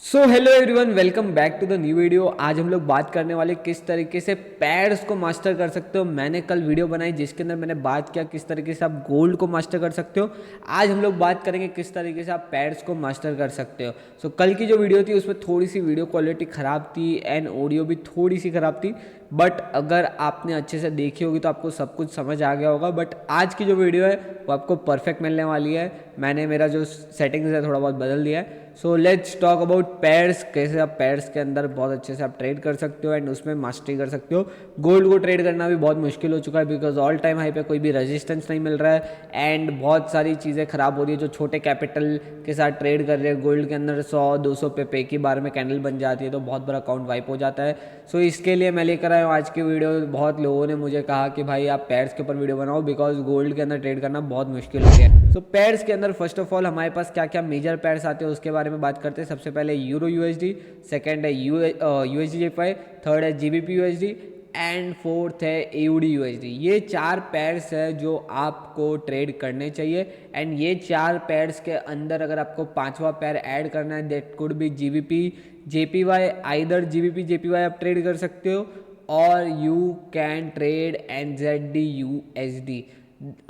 So hello everyone, welcome back to the new video. आज हम लोग बात करने वाले किस तरीके से पैड्स को मास्टर कर सकते हो। मैंने कल वीडियो बनाई जिसके अंदर मैंने बात किया किस तरीके से आप गोल्ड को मास्टर कर सकते हो। आज हम लोग बात करेंगे किस तरीके से आप पैड्स को मास्टर कर सकते हो। सो कल की जो वीडियो थी उसमें थोड़ी सी वीडियो क्वालिटी ख़राब थी एंड ऑडियो भी थोड़ी सी ख़राब थी, बट अगर आपने अच्छे से देखी होगी तो आपको सब कुछ समझ आ गया होगा। बट आज की जो वीडियो है वो आपको परफेक्ट मिलने वाली है। मैंने मेरा जो सेटिंग्स है थोड़ा बहुत बदल दिया है। So let's talk about pads, कैसे आप पैड्स के अंदर बहुत अच्छे से आप ट्रेड कर सकते हो एंड उसमें मास्टरी कर सकते हो। गोल्ड को ट्रेड करना भी बहुत मुश्किल हो चुका है बिकॉज ऑल टाइम हाई पे कोई भी रेजिस्टेंस नहीं मिल रहा है एंड बहुत सारी चीज़ें ख़राब हो रही है। जो छोटे कैपिटल के साथ ट्रेड कर रहे हैं गोल्ड के अंदर 100-200 पे की बार में कैंडल बन जाती है तो बहुत बड़ा अकाउंट वाइप हो जाता है। सो इसके लिए मैं लेकर आया हूँ आज की वीडियो। बहुत लोगों ने मुझे कहा कि भाई आप पैड्स के ऊपर वीडियो बनाओ बिकॉज गोल्ड के अंदर ट्रेड करना बहुत मुश्किल हो गया है। सो पैड्स के अंदर फर्स्ट ऑफ ऑल हमारे पास क्या क्या मेजर पैड्स आते हैं उसके बारे में बात करते हैं। सबसे पहले यूरो यूएसडी, सेकंड है यूएसडी जेपीवाई, थर्ड है जीबीपी यूएसडी एंड फोर्थ है एयूडी यूएसडी। ये चार पैड्स है जो आपको ट्रेड करने चाहिए एंड ये चार पैड्स के अंदर अगर आपको पांचवा पैर ऐड करना है that could be GBP JPY. Either GBP JPY आप ट्रेड कर सकते हो और you can trade NZD USD.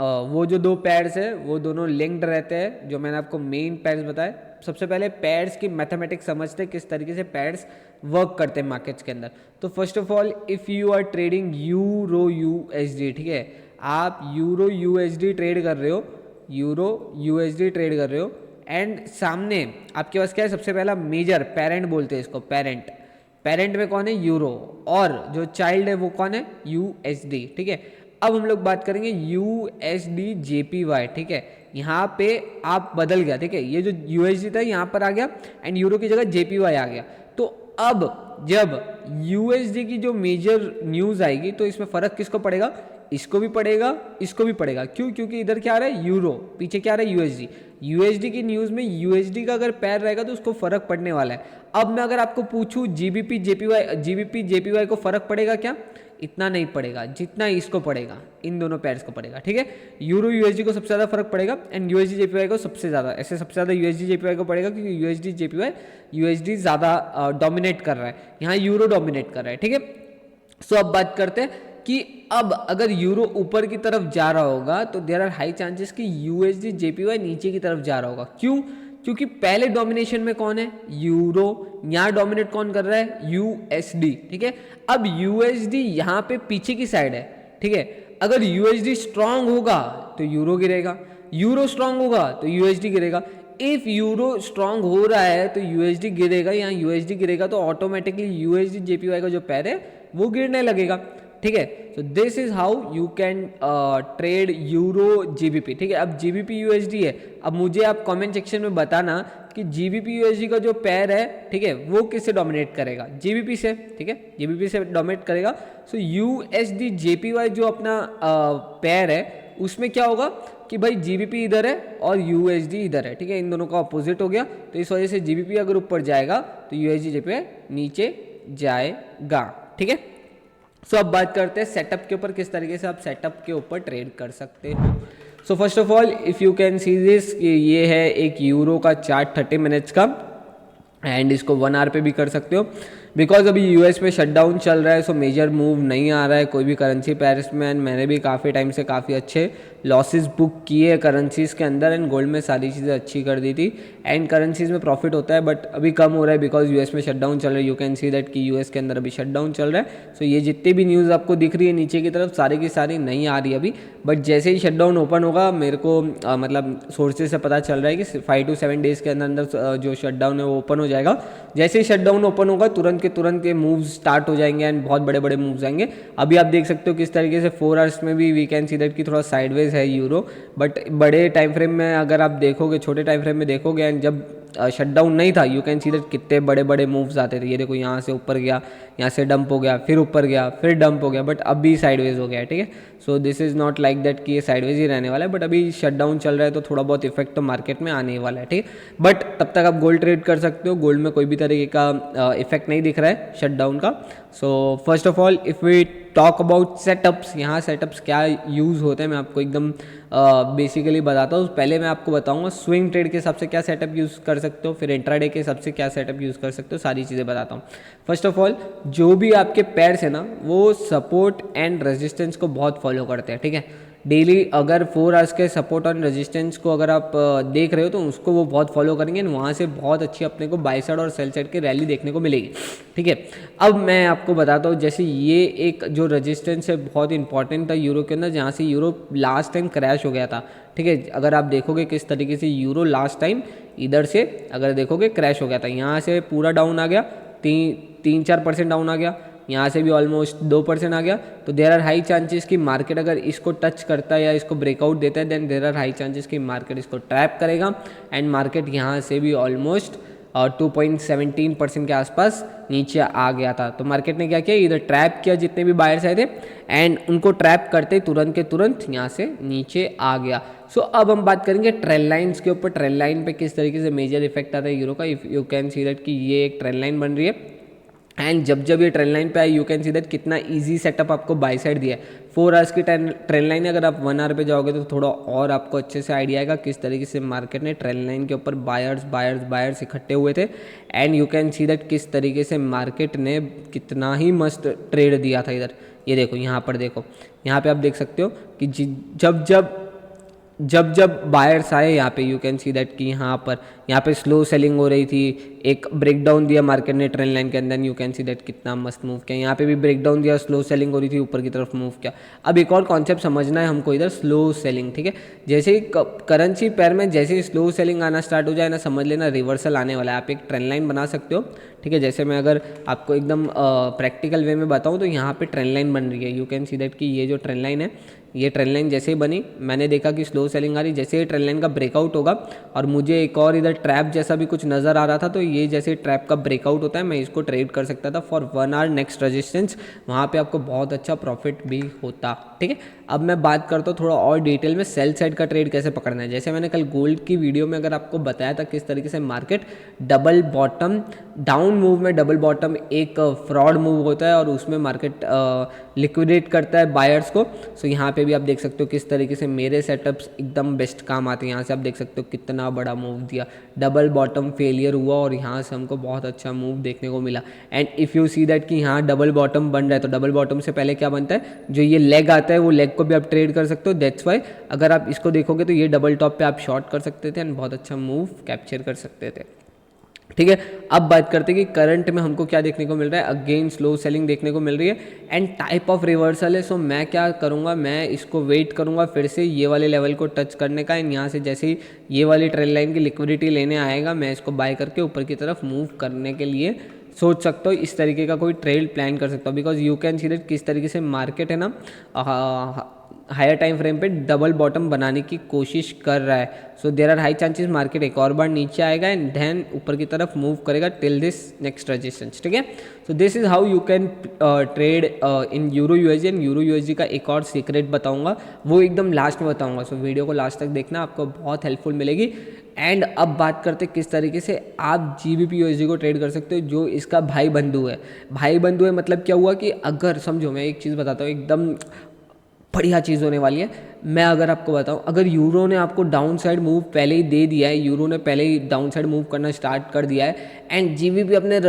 वो जो दो पैड्स है वो दोनों लिंक्ड रहते हैं जो मैंने आपको मेन पैड्स बताए। सबसे पहले पैड्स की मैथमेटिक्स समझते हैं किस तरीके से पैड्स वर्क करते हैं मार्केट्स के अंदर। तो first of all if you are trading euro USD, ठीक है, आप यूरो यूएसडी ट्रेड कर रहे हो, यूरो यूएसडी ट्रेड कर रहे हो एंड सामने आपके पास क्या है, सबसे पहला मेजर पेरेंट बोलते हैं इसको, पेरेंट। पेरेंट में कौन है, यूरो, और जो चाइल्ड है वो कौन है, यूएसडी, ठीक है। अब हम लोग बात करेंगे यूएसडी जेपीवाई, ठीक है। यहाँ पे आप बदल गया, ठीक है, ये जो यूएसडी था यहाँ पर आ गया एंड यूरो की जगह जेपीवाई आ गया। तो अब जब यूएसडी की जो मेजर न्यूज़ आएगी तो इसमें फ़र्क किसको पड़ेगा, इसको भी पड़ेगा, इसको भी पड़ेगा। क्यों? क्योंकि इधर क्या आ रहा है, यूरो, पीछे क्या आ रहा है, यूएसडी। यूएसडी की न्यूज़ में यूएसडी का अगर पैर रहेगा तो उसको फ़र्क पड़ने वाला है। अब मैं अगर आपको पूछूं जीबीपी जेपीवाई को फ़र्क पड़ेगा क्या, इतना नहीं पड़ेगा जितना इसको पड़ेगा, इन दोनों पैर्स को पड़ेगा, ठीक है। यूरो यूएसडी को सबसे ज़्यादा फर्क पड़ेगा एंड यूएसडी जेपीवाई को सबसे ज़्यादा, ऐसे सबसे ज़्यादा यूएसडी जेपीवाई को पड़ेगा क्योंकि यूएसडी ज़्यादा डोमिनेट कर रहा है, यहाँ यूरो डोमिनेट कर रहा है, ठीक है। सो अब बात करते हैं कि अब अगर यूरो ऊपर की तरफ जा रहा होगा तो देयर आर हाई चांसेस कि यूएसडी जेपीवाई नीचे की तरफ जा रहा होगा। क्यों? क्योंकि पहले डोमिनेशन में कौन है, यूरो, यहाँ डोमिनेट कौन कर रहा है, यूएसडी, ठीक है। अब यूएसडी यहाँ पे पीछे की साइड है, ठीक है। अगर यूएसडी स्ट्रांग होगा तो यूरो गिरेगा, यूरो स्ट्रांग होगा तो यूएसडी गिरेगा। इफ यूरो स्ट्रांग हो रहा है तो यूएसडी गिरेगा, यहाँ यूएसडी गिरेगा तो ऑटोमेटिकली यूएसडी जेपीवाई का जो पैर है वो गिरने लगेगा, ठीक है। So this is how you can trade euro GBP, ठीक है। अब जीबीपी यूएसडी है, अब मुझे आप कमेंट सेक्शन में बताना कि जीबीपी यूएसडी का जो पैर है, ठीक है, वो किससे डोमिनेट करेगा, जीबीपी से, ठीक है, जीबीपी से डोमिनेट करेगा। सो यूएसडी जेपीवाई जो अपना पैर है उसमें क्या होगा कि भाई जीबीपी इधर है और यूएसडी इधर है, ठीक है, इन दोनों का अपोजिट हो गया। तो इस वजह से जीबीपी अगर ऊपर जाएगा तो यूएसडी जेपीवाई नीचे जाएगा, ठीक है। सो अब बात करते हैं सेटअप के ऊपर, किस तरीके से आप सेटअप के ऊपर ट्रेड कर सकते हो। सो first of all if you can see this, ये है एक यूरो का चार्ट 30 मिनट्स का एंड इसको 1 आवर पे भी कर सकते हो बिकॉज अभी यूएस में शटडाउन चल रहा है। सो मेजर मूव नहीं आ रहा है कोई भी करेंसी पैरिस में एंड मैंने भी काफ़ी टाइम से काफ़ी अच्छे लॉसेस बुक किए करेंसीज़ के अंदर एंड गोल्ड में सारी चीज़ें अच्छी कर दी थी एंड करेंसीज़ में प्रॉफिट होता है, बट अभी कम हो रहा है बिकॉज यूएस में शटडाउन चल रहा है। यू कैन सी दैट कि यूएस के अंदर अभी शटडाउन चल रहा है। सो ये जितनी भी न्यूज़ आपको दिख रही है नीचे की तरफ सारी की सारी नहीं आ रही अभी, बट जैसे ही शटडाउन ओपन होगा मेरे को मतलब सोर्सेज से पता चल रहा है कि 5 to 7 डेज़ के अंदर जो शटडाउन है वो ओपन हो जाएगा। जैसे ही शटडाउन ओपन होगा तुरंत के तुरंत ये मूव्स स्टार्ट हो जाएंगे एंड बहुत बड़े बड़े मूव्स आएंगे। अभी आप देख सकते हो किस तरीके से 4 आवर्स में भी वी कैन सी दैट कि थोड़ा साइडवेज है यूरो, बट बड़े टाइम फ्रेम में अगर आप देखोगे, छोटे टाइम फ्रेम में देखोगे एंड जब शटडाउन नहीं था यू कैन सी दैट कितने बड़े बड़े मूव्स आते थे। ये देखो यहाँ से ऊपर गया, यहाँ से डंप हो गया, फिर ऊपर गया, फिर डंप हो गया, बट अभी साइडवेज हो गया है, ठीक है। So this is not like that कि ये साइडवेज ही रहने वाला है, बट अभी शटडाउन चल रहा है तो थोड़ा बहुत इफेक्ट तो मार्केट में आने वाला है, ठीक है। बट तब तक आप गोल्ड ट्रेड कर सकते हो, गोल्ड में कोई भी तरीके का इफेक्ट नहीं दिख रहा है शटडाउन का। So first of all if we talk about setups, यहाँ सेटअप्स क्या यूज़ होते हैं मैं आपको एकदम बेसिकली बताता हूँ। पहले मैं आपको बताऊँगा स्विंग ट्रेड के हिसाब से क्या सेटअप यूज़ कर सकते हो, फिर इंट्राडे के हिसाब से क्या सेटअप यूज़ कर सकते हो, सारी चीज़ें बताता हूँ। फर्स्ट ऑफ ऑल, जो भी आपके पैर्स है ना वो सपोर्ट एंड रेजिस्टेंस को बहुत फॉलो करते हैं, ठीक है। डेली अगर 4 आवर्स के सपोर्ट और रेजिस्टेंस को अगर आप देख रहे हो तो उसको वो बहुत फॉलो करेंगे, वहाँ से बहुत अच्छी अपने को बाई साइड और सेल साइड की रैली देखने को मिलेगी, ठीक है। अब मैं आपको बताता हूँ, जैसे ये एक जो रेजिस्टेंस है बहुत इंपॉर्टेंट था यूरो के अंदर, जहाँ से यूरो लास्ट टाइम क्रैश हो गया था, ठीक है। अगर आप देखोगे किस तरीके से यूरो लास्ट टाइम इधर से अगर देखोगे क्रैश हो गया था, यहाँ से पूरा डाउन आ गया, 3-4% डाउन आ गया, यहाँ से भी ऑलमोस्ट 2% आ गया। तो देर आर हाई चांसेस कि मार्केट अगर इसको टच करता है या इसको ब्रेकआउट देता है, then there are high chances कि मार्केट इसको ट्रैप करेगा एंड मार्केट यहाँ से भी ऑलमोस्ट 2.17% के आसपास नीचे आ गया था। तो मार्केट ने क्या किया, इधर ट्रैप किया जितने भी बायर्स आए थे एंड उनको ट्रैप करते ही तुरंत के तुरंत यहाँ से नीचे आ गया। सो अब हम बात करेंगे ट्रेंड लाइन्स के ऊपर, ट्रेंड लाइन पे किस तरीके से मेजर इफेक्ट आता है यूरो का। If you can see that कि ये एक ट्रेंड लाइन बन रही है एंड जब ये ट्रेंड लाइन पे आई, यू कैन सी दैट कितना इजी सेटअप आपको बाई साइड दिया है। 4 आवर्स की ट्रेंड लाइन है, अगर आप 1 आवर पे जाओगे तो थोड़ा और आपको अच्छे से आइडिया आएगा किस तरीके से मार्केट ने ट्रेंड लाइन के ऊपर बायर्स इकट्ठे हुए थे and you can see that किस तरीके से मार्केट ने कितना ही मस्त ट्रेड दिया था इधर। ये देखो यहाँ पर, देखो यहाँ पे आप देख सकते हो कि जब बायर्स आए यहाँ पे, यू कैन सी दैट कि यहाँ पे स्लो सेलिंग हो रही थी, एक ब्रेकडाउन दिया मार्केट ने ट्रेंड लाइन के अंदर, यू कैन सी दैट कितना मस्त मूव किया। यहाँ पे भी ब्रेकडाउन दिया, स्लो सेलिंग हो रही थी, ऊपर की तरफ मूव किया। अब एक और कॉन्सेप्ट समझना है हमको इधर, स्लो सेलिंग, ठीक है। जैसे ही करेंसी पेयर में जैसे ही स्लो सेलिंग आना स्टार्ट हो जाए ना, समझ लेना रिवर्सल आने वाला है। आप एक ट्रेंड लाइन बना सकते हो, ठीक है। जैसे मैं अगर आपको एकदम प्रैक्टिकल वे में बताऊँ तो यहाँ पे ट्रेंड लाइन बन रही है, यू कैन सी दैट कि ये जो ट्रेंड लाइन है, ये ट्रेंड लाइन जैसे ही बनी, मैंने देखा कि स्लो सेलिंग आ रही, जैसे ही ट्रेंड लाइन का ब्रेकआउट होगा और मुझे एक और इधर ट्रैप जैसा भी कुछ नज़र आ रहा था, तो ये जैसे ट्रैप का ब्रेकआउट होता है मैं इसको ट्रेड कर सकता था फॉर 1 आवर नेक्स्ट रेजिस्टेंस, वहाँ पे आपको बहुत अच्छा प्रॉफिट भी होता, ठीक है। अब मैं बात करता हूँ थोड़ा और डिटेल में सेल साइड का ट्रेड कैसे पकड़ना है। जैसे मैंने कल गोल्ड की वीडियो में अगर आपको बताया था किस तरीके से market double bottom down move में, डबल बॉटम एक फ्रॉड मूव होता है और उसमें मार्केट लिक्विडेट करता है बायर्स को। सो यहाँ पे भी आप देख सकते हो किस तरीके से मेरे सेटअप्स एकदम बेस्ट काम आते हैं। यहाँ से आप देख सकते हो कितना बड़ा मूव दिया, डबल बॉटम फेलियर हुआ और यहाँ से हमको बहुत अच्छा मूव देखने को मिला। And if you see that कि यहाँ डबल बॉटम बन रहा है, तो डबल बॉटम से पहले क्या बनता है, जो ये लेग आता है वो लेग को भी आप ट्रेड कर सकते हो। दैट्स वाई अगर आप इसको देखोगे तो ये डबल टॉप पे आप शॉर्ट कर सकते थे एंड बहुत अच्छा मूव कैप्चर कर सकते थे, ठीक है। अब बात करते हैं कि करंट में हमको क्या देखने को मिल रहा है। अगेन स्लो सेलिंग देखने को मिल रही है एंड टाइप ऑफ रिवर्सल है। सो मैं क्या करूँगा, मैं इसको वेट करूँगा फिर से ये वाले लेवल को टच करने का एंड यहाँ से जैसे ही ये वाली ट्रेंड लाइन की लिक्विडिटी लेने आएगा, मैं इसको बाय करके ऊपर की तरफ मूव करने के लिए सोच सकता हूँ। इस तरीके का कोई ट्रेड प्लान कर सकता हूँ, because you can see that किस तरीके से मार्केट है ना हायर टाइम फ्रेम पे डबल बॉटम बनाने की कोशिश कर रहा है। So there are high chances market एक और बार नीचे आएगा एंड देन ऊपर की तरफ मूव करेगा टिल दिस नेक्स्ट रेजिस्टेंस, ठीक है। So this is how you can trade in euro USD. And euro USD का एक और सीक्रेट बताऊंगा, वो एकदम लास्ट में बताऊंगा। सो वीडियो को लास्ट तक देखना, आपको बहुत हेल्पफुल मिलेगी। एंड अब बात करते किस तरीके से आप GBP USD को ट्रेड कर सकते हो, जो इसका भाई बंधु है। भाई बंधु है मतलब क्या हुआ कि अगर समझो, मैं एक चीज़ बताता हूँ, एकदम बढ़िया चीज़ होने वाली है। मैं अगर आपको बताऊं, अगर यूरो ने आपको डाउन साइड मूव पहले ही दे दिया है, यूरो ने पहले ही डाउन साइड मूव करना स्टार्ट कर दिया है एंड GBP अपने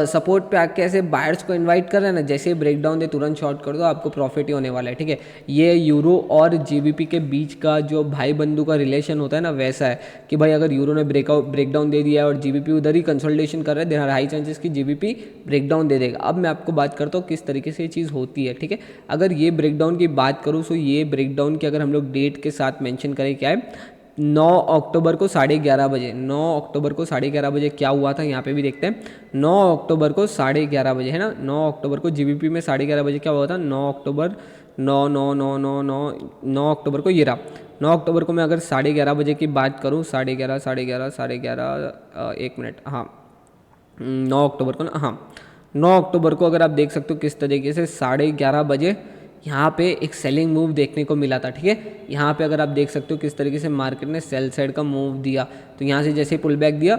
सपोर्ट पे आके ऐसे बायर्स को इनवाइट कर रहा है ना, जैसे ही ब्रेक डाउन दे तुरंत शॉर्ट कर दो, आपको प्रॉफिट ही होने वाला है, ठीक है। ये यूरो और GBP के बीच का जो भाई बंधु का रिलेशन होता है ना, वैसा है कि भाई अगर यूरो ने ब्रेक डाउन दे दिया है और GBP उधर ही कंसोलिडेशन कर रहा है, देयर आर हाई चांसेस कि GBP ब्रेक डाउन दे देगा। अब मैं आपको बात करता हूँ किस तरीके से ये चीज़ होती है, ठीक है। अगर ये ब्रेक डाउन की बात करूँ, सो ये ब्रेक डाउन की अगर हम लोग डेट के साथ मेंशन करें, क्या है, 9 अक्टूबर को 11:30 बजे, 9 अक्टूबर को 11:30 बजे क्या हुआ था, यहाँ पे भी देखते हैं। 9 अक्टूबर को 11:30 बजे है ना, 9 अक्टूबर को GBP में 11:30 बजे क्या हुआ था, 9 अक्टूबर 9 अक्टूबर को ये रहा। 9 अक्टूबर को मैं अगर 11:30 बजे की बात करूँ, 11:30 एक मिनट, हाँ 9 अक्टूबर को ना, हाँ 9 अक्टूबर को अगर आप देख सकते हो किस तरीके से 11:30 बजे यहाँ पे एक सेलिंग मूव देखने को मिला था, ठीक है। यहाँ पे अगर आप देख सकते हो किस तरीके से मार्केट ने सेल साइड का मूव दिया, तो यहाँ से जैसे पुल बैक दिया,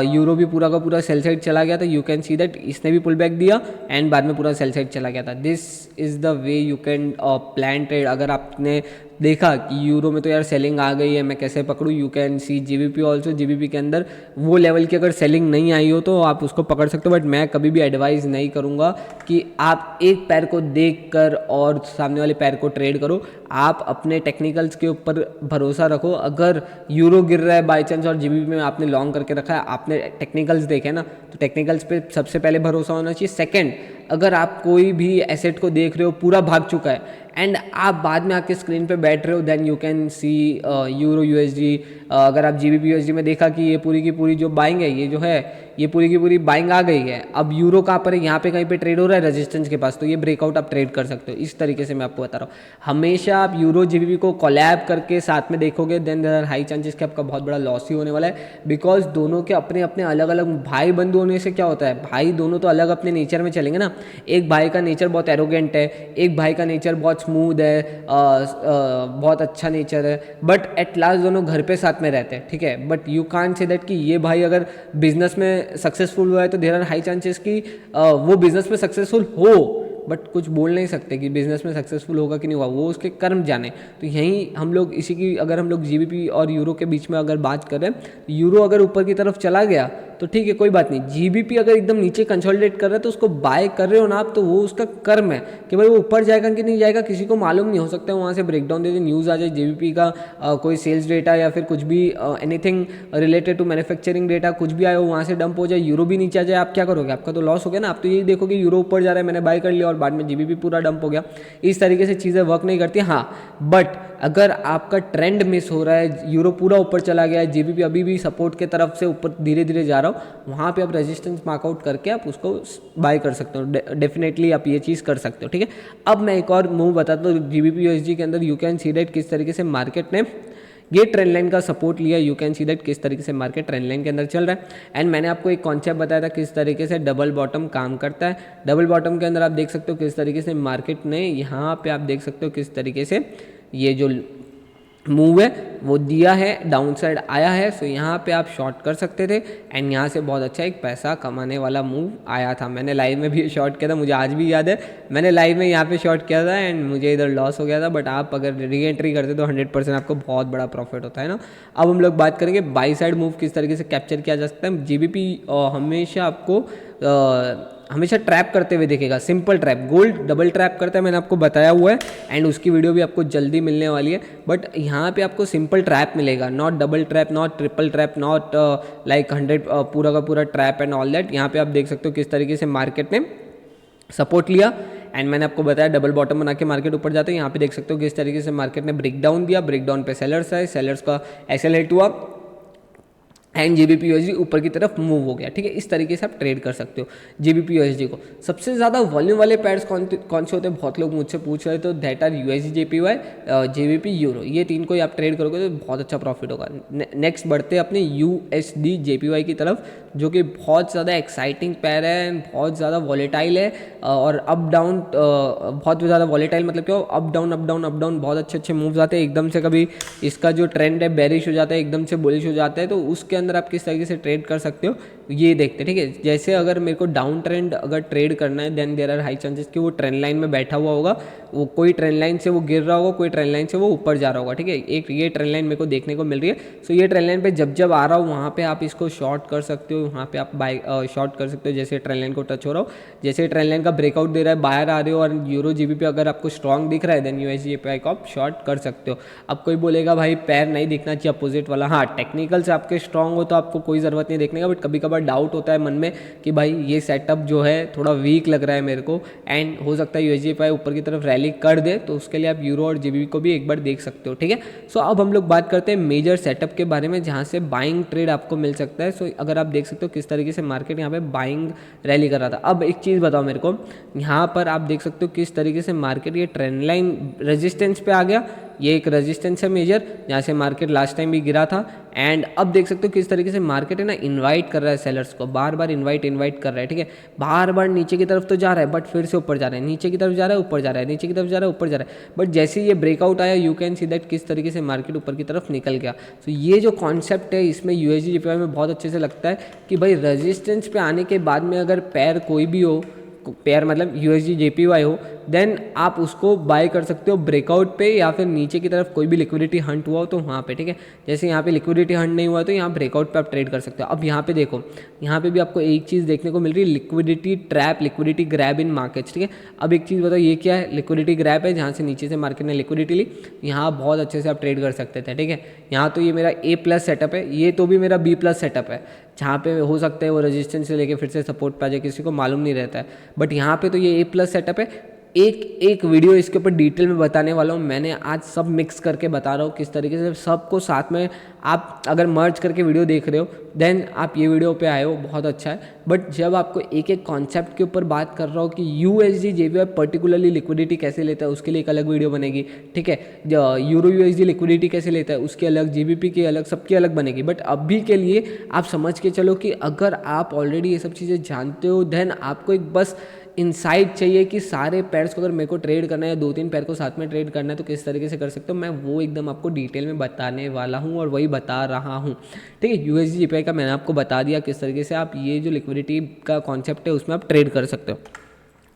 यूरो भी पूरा का पूरा सेल साइड चला गया था। यू कैन सी दैट इसने भी पुल बैक दिया एंड बाद में पूरा सेल साइड चला गया था। This is the way you can plan trade. अगर आपने देखा कि यूरो में तो यार सेलिंग आ गई है, मैं कैसे पकड़ूँ, you can see GBP also. GBP के अंदर वो लेवल की अगर सेलिंग नहीं आई हो तो आप उसको पकड़ सकते हो, बट मैं कभी भी एडवाइस नहीं करूँगा कि आप एक पैर को देख कर और सामने वाले पैर को ट्रेड करो। आप अपने टेक्निकल्स के ऊपर भरोसा रखो। अगर यूरो गिर रहा है बाई चांस और जीबीपी में आपने लॉन्ग करके रखा है, आपने टेक्निकल्स देखे ना, तो टेक्निकल्स पे सबसे पहले भरोसा होना चाहिए। सेकंड, अगर आप कोई भी एसेट को देख रहे हो पूरा भाग चुका है एंड आप बाद में आके स्क्रीन पे बैठ रहे हो, then you can see euro USD. अगर आप जीबीपी यूएसडी में देखा कि ये पूरी की पूरी जो बाइंग है, ये जो है ये पूरी की पूरी बाइंग आ गई है। अब यूरो कहाँ पर है, यहाँ पे कहीं पे ट्रेड हो रहा है रेजिस्टेंस के पास, तो ये ब्रेकआउट आप ट्रेड कर सकते हो। इस तरीके से मैं आपको बता रहा हूँ, हमेशा आप यूरो जीबीपी को कोलैब करके साथ में देखोगे, then there are high chances कि आपका बहुत बड़ा लॉस ही होने वाला है। बिकॉज दोनों के अपने अपने अलग अलग भाई बंधु होने से क्या होता है, भाई दोनों तो अलग अपने नेचर में चलेंगे ना। एक भाई का नेचर बहुत एरोगेंट है, एक भाई का नेचर बहुत स्मूथ है, बहुत अच्छा नेचर है, बट एट लास्ट दोनों घर पे साथ में रहते हैं, ठीक है। But you can't say that कि ये भाई अगर बिजनेस में सक्सेसफुल हुआ है तो देयर आर हाई चांसेस कि वो बिजनेस में सक्सेसफुल हो, बट कुछ बोल नहीं सकते कि बिजनेस में सक्सेसफुल होगा कि नहीं होगा, वो उसके कर्म जाने। तो यहीं हम लोग इसी की, अगर हम लोग जीबीपी और यूरो के बीच में अगर बात करें, यूरो अगर ऊपर की तरफ चला गया तो ठीक है, कोई बात नहीं। जीबीपी अगर एकदम नीचे कंसोलिडेट कर रहा है तो उसको बाय कर रहे हो ना आप, तो वो उसका कर्म है कि भाई वो ऊपर जाएगा कि नहीं जाएगा किसी को मालूम नहीं। हो सकता है वहाँ से ब्रेकडाउन दे दे, न्यूज़ आ जाए जीबीपी का कोई सेल्स डेटा या फिर कुछ भी anything related to manufacturing data कुछ भी आया हो, वहाँ से डंप हो जाए, यूरो भी नीचे आ जाए, आप क्या करोगे, आपका तो लॉस हो गया ना। आप तो यही देखोगे यूरो ऊपर जा रहा है, मैंने बाय कर लिया और बाद में जीबीपी पूरा डंप हो गया। इस तरीके से चीज़ें वर्क नहीं करती। हाँ, बट अगर आपका ट्रेंड मिस हो रहा है, यूरो पूरा ऊपर चला गया है, जीबीपी अभी भी सपोर्ट के तरफ से ऊपर धीरे धीरे जा रहा हो, वहाँ पे आप रेजिस्टेंस मार्कआउट करके आप उसको बाय कर सकते हो। डेफिनेटली आप ये चीज़ कर सकते हो, ठीक है। अब मैं एक और मूव बताता हूँ जीबीपी यूएसडी के अंदर। यू कैन सी दैट किस तरीके से मार्केट ने ये ट्रेंड लाइन का सपोर्ट लिया। यू कैन सी दैट किस तरीके से मार्केट ट्रेंड लाइन के अंदर चल रहा है। एंड मैंने आपको एक कॉन्सेप्ट बताया था किस तरीके से डबल बॉटम काम करता है। डबल बॉटम के अंदर आप देख सकते हो किस तरीके से मार्केट ने यहाँ पे आप देख सकते हो किस तरीके से ये जो मूव है वो दिया है, डाउन साइड आया है। सो यहाँ पे आप शॉर्ट कर सकते थे एंड यहाँ से बहुत अच्छा एक पैसा कमाने वाला मूव आया था। मैंने लाइव में भी शॉर्ट किया था, मुझे आज भी याद है, मैंने लाइव में यहाँ पे शॉर्ट किया था एंड मुझे इधर लॉस हो गया था। बट आप अगर री एंट्री करते तो 100% आपको बहुत बड़ा प्रॉफिट होता है ना। अब हम लोग बात करेंगे बाई साइड मूव किस तरीके से कैप्चर किया जा सकता है। जीबीपी हमेशा आपको हमेशा ट्रैप करते हुए दिखेगा, simple trap. Gold double trap करता है, मैंने आपको बताया हुआ है एंड उसकी वीडियो भी आपको जल्दी मिलने वाली है। बट यहाँ पे आपको सिंपल ट्रैप मिलेगा, not double trap, not triple trap, not like 100 पूरा का पूरा ट्रैप एंड ऑल दैट। यहाँ पे आप देख सकते हो किस तरीके से मार्केट ने सपोर्ट लिया एंड मैंने आपको बताया डबल बॉटम बना के मार्केट ऊपर जाते हैं। यहाँ पे देख सकते हो किस तरीके से मार्केट ने ब्रेकडाउन दिया, ब्रेकडाउन पे सेलर्स आए, सेलर्स का एक्सेलरेट हुआ एंड जीबीपी यूएसडी ऊपर की तरफ मूव हो गया, ठीक है। इस तरीके से आप ट्रेड कर सकते हो जीबीपी यूएसडी को। सबसे ज़्यादा वॉल्यूम वाले पैड्स कौन से होते हैं, बहुत लोग मुझसे पूछ रहे, तो that are USD JPY, GBP euro. ये तीन को आप ट्रेड करोगे तो बहुत अच्छा प्रॉफिट होगा। नेक्स्ट बढ़ते हैं अपने यूएसडी जेपीवाई की तरफ, जो कि बहुत ज़्यादा एक्साइटिंग पैर है, बहुत ज़्यादा वॉलेटाइल है और अप डाउन बहुत ज़्यादा वॉलेटाइल मतलब क्या, up down up down up down बहुत अच्छे अच्छे मूव्स आते हैं। एकदम से कभी इसका जो ट्रेंड है बेरिश हो जाता है, एकदम से बुलिश हो जाता है, तो उसके अंदर आप किस तरीके से ट्रेड कर सकते हो ये देखते हैं, ठीक है। जैसे अगर मेरे को डाउन ट्रेंड अगर ट्रेड करना है, then there are high chances कि वो ट्रेंड लाइन में बैठा हुआ होगा, वो कोई ट्रेंड लाइन से वो गिर रहा होगा, कोई ट्रेंड लाइन से वो ऊपर जा रहा होगा, ठीक है। एक ये ट्रेंड लाइन मेरे को देखने को मिल रही है। सो ये ट्रेंड लाइन पे जब जब आ रहा हो वहाँ पे आप इसको शॉर्ट कर सकते हो, वहाँ पे आप बाय शॉर्ट कर सकते हो। जैसे ट्रेंड लाइन को टच हो रहा हो, जैसे ट्रेंड लाइन का ब्रेकआउट दे रहा है, बाहर आ रहे हो और यूरो जीबीपी अगर आपको स्ट्रॉन्ग दिख रहा है, देन यूएसडी जेपीवाई को आप शॉर्ट कर सकते हो। अब कोई बोलेगा भाई पैर नहीं दिखना चाहिए अपोजिट वाला, हाँ टेक्निकल से आपके स्ट्रॉन्ग हो तो आपको कोई ज़रूरत नहीं देखने का, बट कभी कभार डाउट होता है मन में कि भाई ये सेटअप जो है थोड़ा वीक लग रहा है मेरे को एंड हो सकता है यूएसडी जेपीवाई ऊपर की तरफ रैली कर दे, तो उसके लिए आप यूरो और जीबीपी को भी एक बार देख सकते हो, ठीक है। सो अब हम लोग बात करते हैं मेजर सेटअप के बारे में, जहाँ से बाइंग ट्रेड आपको मिल सकता है। सो अगर आप देख सकते हो किस तरीके से मार्केट यहाँ पे बाइंग रैली कर रहा था। अब एक चीज़ बताओ मेरे को, यहाँ पर आप देख सकते हो किस तरीके से मार्केट ये ट्रेंड लाइन रेजिस्टेंस पे आ गया ये एक रेजिस्टेंस है मेजर, जहाँ से मार्केट लास्ट टाइम भी गिरा था। एंड अब देख सकते हो किस तरीके से मार्केट है ना इनवाइट कर रहा है सेलर्स को, बार बार इनवाइट कर रहा है, ठीक है। बार बार नीचे की तरफ तो जा रहा है बट फिर से ऊपर जा रहा है, नीचे की तरफ जा रहा है, ऊपर जा रहा है, नीचे की तरफ जा रहा है, ऊपर जा रहा है। बट जैसे ये ब्रेकआउट आया, यू कैन सी दैट किस तरीके से मार्केट ऊपर की तरफ निकल गया। तो ये जो कॉन्सेप्ट है इसमें यूएसडी जेपीवाई में बहुत अच्छे से लगता है कि भाई रेजिस्टेंस पे आने के बाद में अगर पैर कोई भी हो, पेयर मतलब यूएसडी जेपीवाई हो, देन आप उसको बाय कर सकते हो ब्रेकआउट पे, या फिर नीचे की तरफ कोई भी लिक्विडिटी हंट हुआ हो तो वहाँ पे, ठीक है। जैसे यहाँ पे लिक्विडिटी हंट नहीं हुआ तो यहाँ ब्रेकआउट पे आप ट्रेड कर सकते हो। अब यहाँ पे देखो, यहाँ पे भी आपको एक चीज़ देखने को मिल रही है, liquidity trap, liquidity grab in markets, ठीक है। अब एक चीज़ बताओ ये क्या है, लिक्विडिटी ग्रैब है, जहाँ से नीचे से मार्केट ने लिक्विडिटी ली, यहाँ बहुत अच्छे से आप ट्रेड कर सकते थे, ठीक है। यहाँ तो ये मेरा A+ सेटअप है, ये तो भी मेरा B+ सेटअप है, जहाँ पे हो सकता है वो रेजिस्टेंस से लेके फिर से सपोर्ट पे आ जाए, किसी को मालूम नहीं रहता है। बट यहाँ पे तो ये A+ सेटअप है। एक वीडियो इसके ऊपर डिटेल में बताने वाला हूँ, मैंने आज सब मिक्स करके बता रहा हूँ किस तरीके से सबको साथ में आप अगर मर्ज करके वीडियो देख रहे हो देन आप ये वीडियो पे आए हो, बहुत अच्छा है। बट जब आपको एक एक कॉन्सेप्ट के ऊपर बात कर रहा हूँ कि यूएसडी जेपीवाई पर्टिकुलरली लिक्विडिटी कैसे लेता है, उसके लिए एक अलग वीडियो बनेगी, ठीक है। यूरो यूएसडी लिक्विडिटी कैसे लेता है उसकी अलग, जीबीपी की अलग, सबकी अलग बनेगी। बट अभी के लिए आप समझ के चलो कि अगर आप ऑलरेडी ये सब चीज़ें जानते हो देन आपको एक बस इनसाइट चाहिए कि सारे पेयर्स को अगर मेरे को ट्रेड करना है या 2-3 पेयर को साथ में ट्रेड करना है तो किस तरीके से कर सकते हो, मैं वो एकदम आपको डिटेल में बताने वाला हूँ और वही बता रहा हूँ, ठीक है। यूएसडी जेपीवाई का मैंने आपको बता दिया किस तरीके से आप ये जो लिक्विडिटी का कॉन्सेप्ट है उसमें आप ट्रेड कर सकते हो।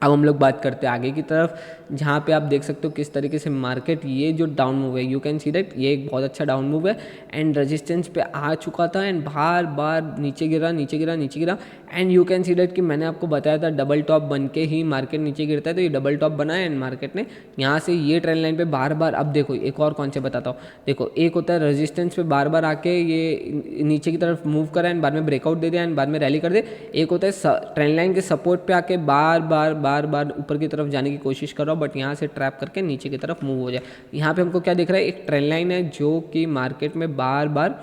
अब हम लोग बात करते हैं आगे की तरफ, जहाँ पे आप देख सकते हो किस तरीके से मार्केट ये जो डाउन मूव है, यू कैन सी दैट ये एक बहुत अच्छा डाउन मूव है एंड रेजिस्टेंस पे आ चुका था एंड बार बार नीचे गिरा नीचे गिरा नीचे गिरा and you can see that कि मैंने आपको बताया था डबल टॉप बन के ही मार्केट नीचे गिरता है, तो ये डबल टॉप बना है एंड मार्केट ने यहाँ से ये ट्रेंड लाइन पे बार बार, अब देखो एक और कॉन्सेप्ट बताता हूँ, देखो एक होता है रेजिस्टेंस पे बार बार आके ये नीचे की तरफ मूव करा एंड बाद में ब्रेकआउट दे दिया एंड बाद में रैली कर दे, एक होता है ट्रेंड लाइन के सपोर्ट पे आके बार बार ऊपर की तरफ जाने की कोशिश कर रहा हूँ बट यहाँ से ट्रैप करके नीचे की तरफ मूव हो जाए। यहाँ पे हमको क्या दिख रहा है, एक ट्रेंड लाइन है जो कि मार्केट में बार बार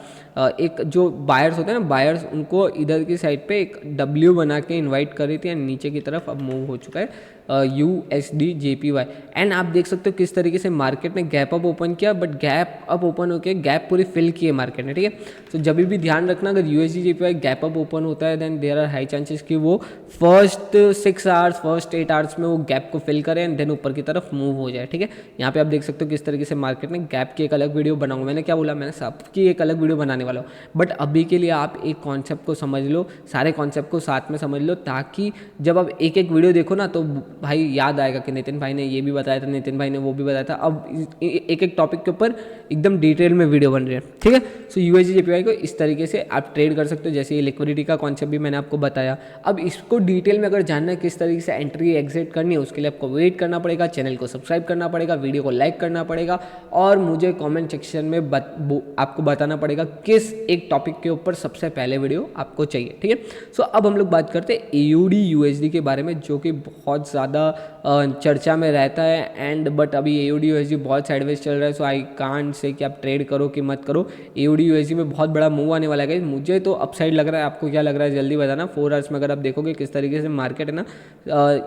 एक जो बायर्स होते हैं ना, बायर्स उनको इधर की साइड पे एक W बना के इनवाइट कर रही थी एंड नीचे की तरफ अब मूव हो चुका है USD JPY एंड आप देख सकते हो किस तरीके से मार्केट ने गैप अप ओपन किया, बट गैप अप ओपन होकर गैप पूरी फिल की है मार्केट ने, ठीक है। तो जब भी ध्यान रखना, अगर USD JPY gap up open होता है then there are high chances कि वो फर्स्ट 6 आवर्स फर्स्ट 8 आवर्स में वो गैप को फिल करे एंड देन ऊपर की तरफ मूव हो जाए, ठीक है। यहाँ पे आप देख सकते हो किस तरीके से मार्केट ने गैप की एक अलग वीडियो बनाऊंगा, मैंने क्या बोला, मैंने सबकी एक अलग वीडियो बनाने वाला हूँ। बट अभी के लिए आप एक कॉन्सेप्ट को समझ लो, सारे कॉन्सेप्ट को साथ में समझ लो, ताकि जब आप एक एक वीडियो देखो ना तो भाई याद आएगा कि नितिन भाई ने ये भी बताया था, नितिन भाई ने वो भी बताया था। अब एक एक टॉपिक के ऊपर एकदम डिटेल में वीडियो बन रही है, ठीक है। सो USD JPY को इस तरीके से आप ट्रेड कर सकते हो, जैसे ये लिक्विडिटी का कॉन्सेप्ट भी मैंने आपको बताया। अब इसको डिटेल में अगर जानना है किस तरीके से एंट्री एग्जिट करनी है, उसके लिए आपको वेट करना पड़ेगा, चैनल को सब्सक्राइब करना पड़ेगा, वीडियो को लाइक करना पड़ेगा और मुझे कॉमेंट सेक्शन में आपको बताना पड़ेगा किस एक टॉपिक के ऊपर सबसे पहले वीडियो आपको चाहिए, ठीक है। सो अब हम लोग बात करते हैं AUD USD के बारे में, जो कि बहुत ज़्यादा चर्चा में रहता है एंड बट अभी AUD USD बहुत साइडवेज चल रहा है। सो आई कांट से कि आप ट्रेड करो कि मत करो। AUD USD में बहुत बड़ा मूव आने वाला है, मुझे तो अपसाइड लग रहा है, आपको क्या लग रहा है जल्दी बताना। 4 आवर्स में अगर आप देखोगे किस तरीके से मार्केट है ना,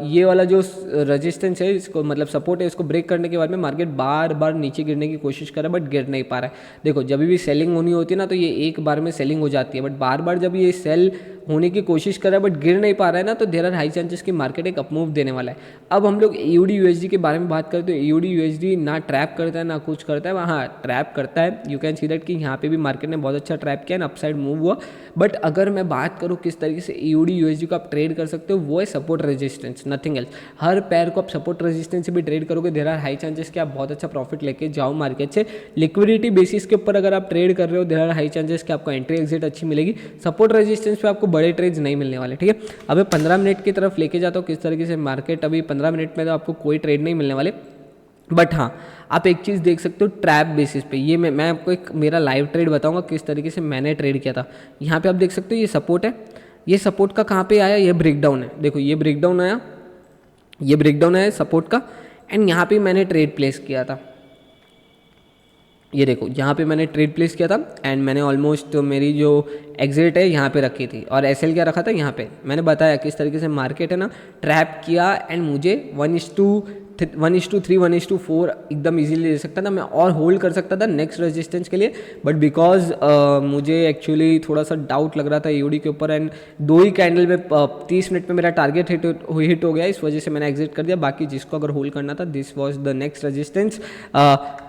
ये वाला जो रेजिस्टेंस है, इसको मतलब सपोर्ट है, इसको ब्रेक करने के बाद में मार्केट बार बार नीचे गिरने की कोशिश कर रहा है बट गिर नहीं पा रहा है। देखो जब भी सेलिंग होनी होती है ना तो ये एक बार में सेलिंग हो जाती है, बट बार बार जब ये सेल होने की कोशिश कर रहा है बट गिर नहीं पा रहा है ना, तो देयर आर हाई चांसेस कि मार्केट एक अपमूव देने वाला है। अब हम लोग AUD USD के बारे में बात करते हैं। AUD USD ना ट्रैप करता है ना कुछ करता है, हाँ ट्रैप करता है। यू कैन सी दैट कि यहाँ पे भी मार्केट ने बहुत अच्छा ट्रैप किया, अपसाइड मूव हुआ। बट अगर मैं बात करूँ किस तरीके से AUD USD को आप ट्रेड कर सकते हो, वो है सपोर्ट रेजिस्टेंस, नथिंग एल्स। हर पैर को आप सपोर्ट रेजिस्टेंस से भी ट्रेड करोगे, देयर आर हाई चांसेस कि आप बहुत अच्छा प्रॉफिट लेके जाओ मार्केट से। लिक्विडिटी बेसिस के ऊपर अगर आप ट्रेड कर रहे हो, देयर आर हाई चांसेस कि आपको एंट्री एग्जिट अच्छी मिलेगी। सपोर्ट रेजिस्टेंस पे आपको बड़े ट्रेड्स नहीं मिलने वाले, ठीक है। अभी 15 मिनट की तरफ लेके जाता हूँ किस तरीके से मार्केट, अभी 15 मिनट में तो आपको कोई ट्रेड नहीं मिलने वाले। बट हाँ आप एक चीज़ देख सकते हो ट्रैप बेसिस पे, ये मैं आपको एक मेरा लाइव ट्रेड बताऊंगा किस तरीके से मैंने ट्रेड किया था। यहाँ पे आप देख सकते हो ये सपोर्ट है, ये सपोर्ट का कहाँ पे आया, ये ब्रेकडाउन है, देखो ये ब्रेकडाउन आया, ये ब्रेकडाउन आया सपोर्ट का एंड यहाँ पे मैंने ट्रेड प्लेस किया था। ये देखो यहाँ पे मैंने ट्रेड प्लेस किया था एंड मैंने ऑलमोस्ट मेरी जो एग्जिट है यहाँ पे रखी थी और SL क्या रखा था यहाँ पे। मैंने बताया किस तरीके से मार्केट है ना ट्रैप किया एंड मुझे 1:3 1:4 एकदम इजीली ले सकता था मैं और होल्ड कर सकता था नेक्स्ट रेजिस्टेंस के लिए, बट बिकॉज मुझे एक्चुअली थोड़ा सा डाउट लग रहा था ईओडी के ऊपर, एंड 2 ही कैंडल में 30 मिनट में मेरा टारगेट हिट हो गया, इस वजह से मैंने एग्जिट कर दिया। बाकी जिसको अगर होल्ड करना था, this was the next resistance,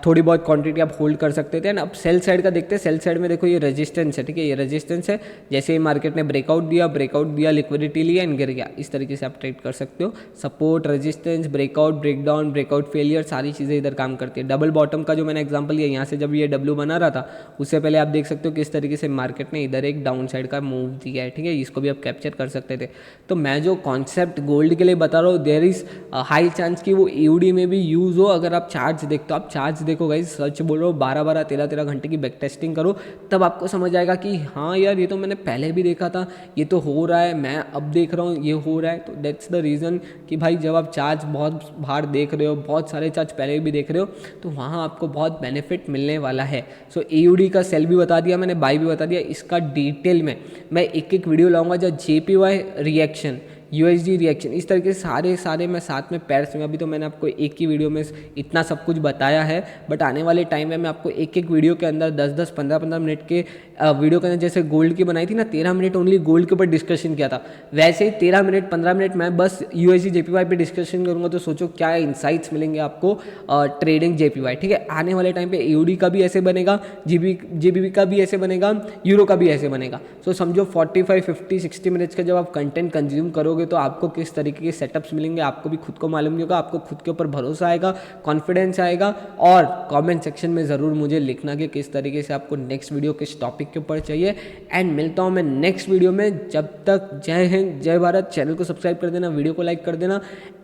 थोड़ी बहुत क्वांटिटी आप होल्ड कर सकते थे। एंड अब सेल साइड का देखते हैं। सेल साइड में देखो ये रेजिस्टेंस है, ठीक है, ये रेजिस्टेंस है। जैसे ही मार्केट ने ब्रेकआउट दिया, लिक्विडिटी लिया एंड गिर गया, इस तरीके से आप ट्रेड कर सकते हो। Support, resistance, breakout, breakdown, breakout failure, सारी चीज़ें इधर काम करती है। डबल बॉटम का जो मैंने एग्जांपल लिया, यहाँ से जब ये डब्ल्यू बना रहा था उससे पहले आप देख सकते हो किस तरीके से मार्केट ने इधर एक डाउन साइड का मूव दिया है, ठीक है, इसको भी आप कैप्चर कर सकते थे। तो मैं जो कॉन्सेप्ट गोल्ड के लिए बता रहा हूँ, देयर इज हाई चांस कि वो ईओडी में भी यूज़ हो। अगर आप चार्ट्स देखते हो, आप चार्ट्स देखो गाइस, सच बोल रहा हूँ, 12-12 13-13 घंटे की बैक टेस्टिंग करो, तब आपको समझ आएगा कि हाँ यार ये तो मैंने पहले भी देखा था, ये तो हो रहा है, मैं अब देख रहा हूँ ये हो रहा है। तो दैट्स द रीज़न कि भाई जब आप चार्ज बहुत बाहर देख रहे हो, बहुत सारे चार्ज पहले भी देख रहे हो, तो वहाँ आपको बहुत बेनिफिट मिलने वाला है। सो ईओडी का सेल भी बता दिया मैंने, बाई भी बता दिया। इसका डिटेल में मैं एक वीडियो लाऊंगा, जब जेपीवाई रिएक्शन, यूएसडी रिएक्शन, इस तरीके से सारे मैं साथ में पैर्स में, अभी तो मैंने आपको एक ही वीडियो में इतना सब कुछ बताया है, बट आने वाले टाइम में मैं आपको एक वीडियो के अंदर 10-10 15-15 मिनट के वीडियो के अंदर, जैसे गोल्ड की बनाई थी ना, 13 मिनट ओनली गोल्ड के ऊपर डिस्कशन किया था, वैसे ही 13 मिनट 15 मिनट मैं बस यूएसडी जेपीवाई पे डिस्कशन करूंगा। तो सोचो क्या इंसाइट्स मिलेंगे आपको ट्रेडिंग जेपीवाई, ठीक है। आने वाले टाइम पे ईओडी का भी ऐसे बनेगा, जीबीबी का भी ऐसे बनेगा, यूरो का भी ऐसे बनेगा। सो समझो 45 50 60 मिनट्स का जब आप कंटेंट कंज्यूम करोगे तो आपको किस तरीके के सेटअप्स मिलेंगे, आपको भी खुद को मालूम नहीं होगा, आपको खुद के ऊपर भरोसा आएगा, कॉन्फिडेंस आएगा। और कमेंट सेक्शन में ज़रूर मुझे लिखना कि किस तरीके से आपको नेक्स्ट वीडियो किस टॉपिक के ऊपर चाहिए। एंड मिलता हूँ मैं नेक्स्ट वीडियो में। जब तक जय हिंद, जय भारत। चैनल को सब्सक्राइब कर देना, वीडियो को लाइक कर देना,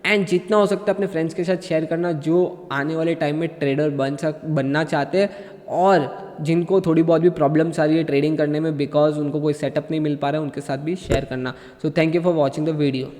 एंड जितना हो सकता है अपने फ्रेंड्स के साथ शेयर करना जो आने वाले टाइम में ट्रेडर बनना चाहते हैं, और जिनको थोड़ी बहुत भी प्रॉब्लम्स आ रही है ट्रेडिंग करने में, बिकॉज उनको कोई सेटअप नहीं मिल पा रहा है, उनके साथ भी शेयर करना। So thank you for watching the video.